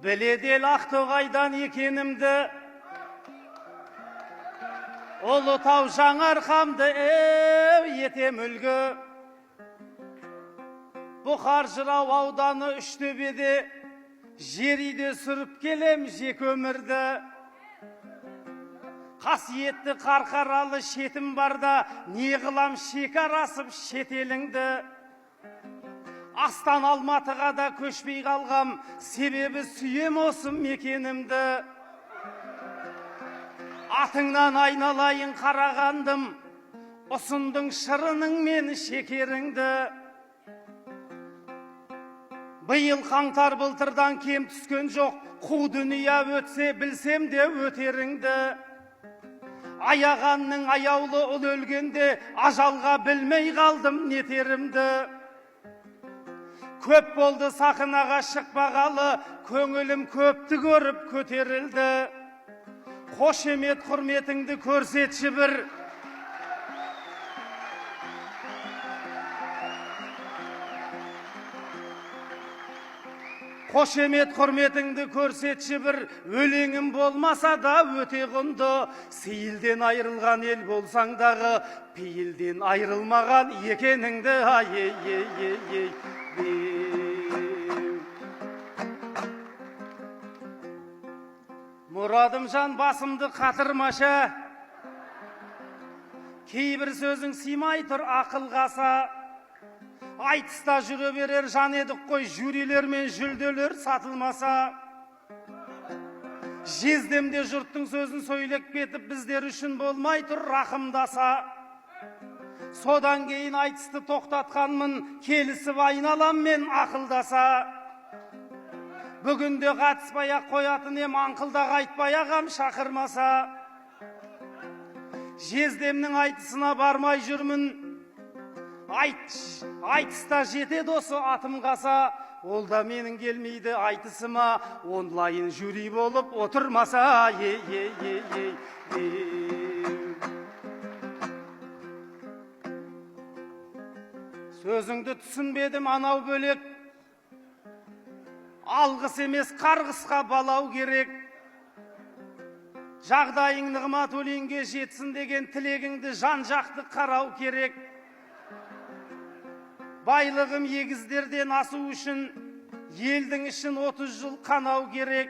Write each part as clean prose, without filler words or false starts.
Біледел Ақтоғайдан екенімді, Ұлытау Жаңарқамды етем үлгі. Бұқар Жырау ауданы Үштөбеде жериде сүріп келем жек өмірді. Қасиетті Қарқаралы шетім барда, не қылам шекар асып шетеліңді. Астан Алматыға да көшпей қалғам, себебі сүйем осы мекенімді. Атыңнан айналайын қарағандым, ұсындың шырының мен шекеріңді. Биыл қаңтар былтырдан кем түскен жоқ, қу дүния өтсе білсем де өтеріңді. Аяғанның аяулы ұл өлгенде, ажалға білмей қалдым нетерімді. Көп болды сахнаға шықпағалы, көңілім көпті көріп көтерілді. Қошемет құрметіңді көрсетші бір. Қошемет құрметіңді көрсетші бір, өлеңім болмаса да өте құнды. Сейілден айырылған ел болсаң дағы, пейілден айырылмаған екеніңді. Мұрадым жан басымды қатырмаша, кейбір сөзің симай тұр ақылғаса. Айтыста жүре берер жан едік қой, жүрелер мен жүлделер сатылмаса. Жездемде жұрттың сөзін сөйлеп кетіп, біздер үшін болмай тұр рақымдаса. Содан кейін айтысты тоқтатқанмын, келісіп айналам мен ақылдаса. Бүгінде қатыспай-ақ қоятын ем, аңқылдақ айтпай-ағам шақырмаса. Жездемнің айтысына бармай жүрмін, айтыста жетеді осы атым қаса. Ол да менің келмейді айтысыма, онлайн жюри болып отырмаса. Сөзіңді түсінбедім анау бөлек, алғыс емес қарғысқа балау керек. Жағдайың нығмат өлеңге жетсін деген тілегіңді жан жақты қарау керек. Байлығым егіздерден асу үшін, елдің ішін 30 жыл қанау керек.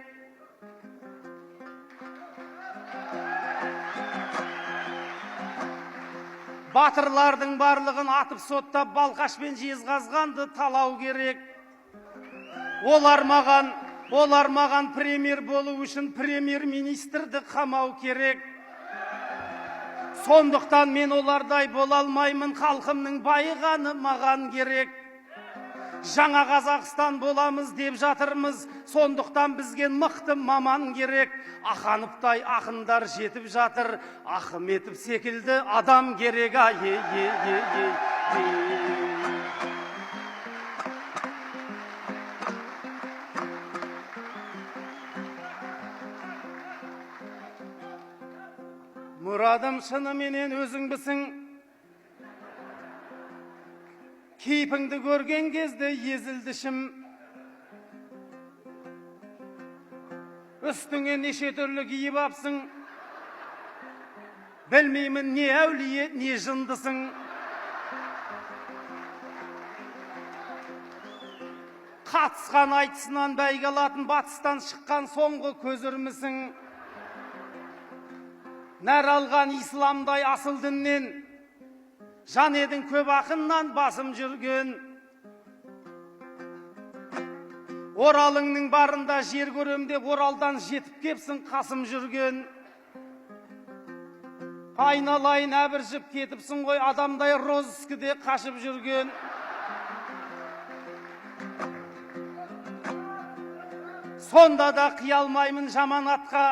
Батырлардың барлығын атып соттап, балқаш пен жезқазғанды талау керек. Олар маған премьер болу үшін премьер-министрді қамау керек. Сондықтан мен олардай бола алмаймын, халқымның байығаны маған керек. Жаңа Қазақстан боламыз деп жатырмыз, сондықтан бізге мықты маман керек. Ахановтай ақындар жетіп жатыр, Ахметов секілді адам керек. Мұрадым шыныменен өзіңбісің, кейпіңді көрген кезде езілдішім. Үстіңе неше түрлі киіп апсың, білмеймін не әулие, не жындысың. Қатысқан айтысынан бәйге алатын батыстан шыққан соңғы көзірмісің. Нәр алған исламдай асыл діннен, жан едің көп ақыннан басым жүрген. Оралыңның барында жер көрем деп, Оралдан жетіп кепсің қасым жүрген. Айналайын әбіржіп кетіпсің ғой, адамдай розыскіде қашып жүрген. Сонда да қиялмаймын жаманатқа,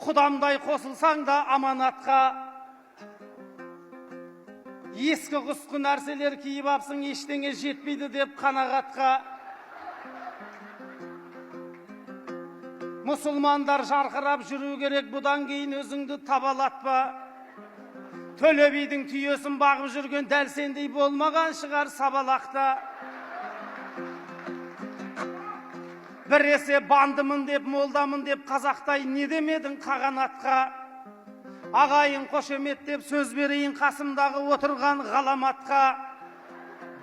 құдамдай қосылсаң да аманатқа. Ескі құсқы нәрселер киіп апсың, ештеңе жетпейді деп қанағатқа. Мұсылмандар жарқырап жүру керек, бұдан кейін өзіңді табалатпа. Төле бидің түйесін бағып жүрген дәл сендей болмаған шығар сабалақта. Біресе бандымын деп, молдамын деп қазақтай не демедің қағанатқа? Ағайын қошемет деп сөз берейін қасымдағы отырған ғаламатқа.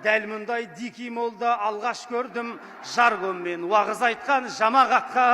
Дәл мұндай дики молда алғаш көрдім, жар көммен уағыз айтқан жамағатқа.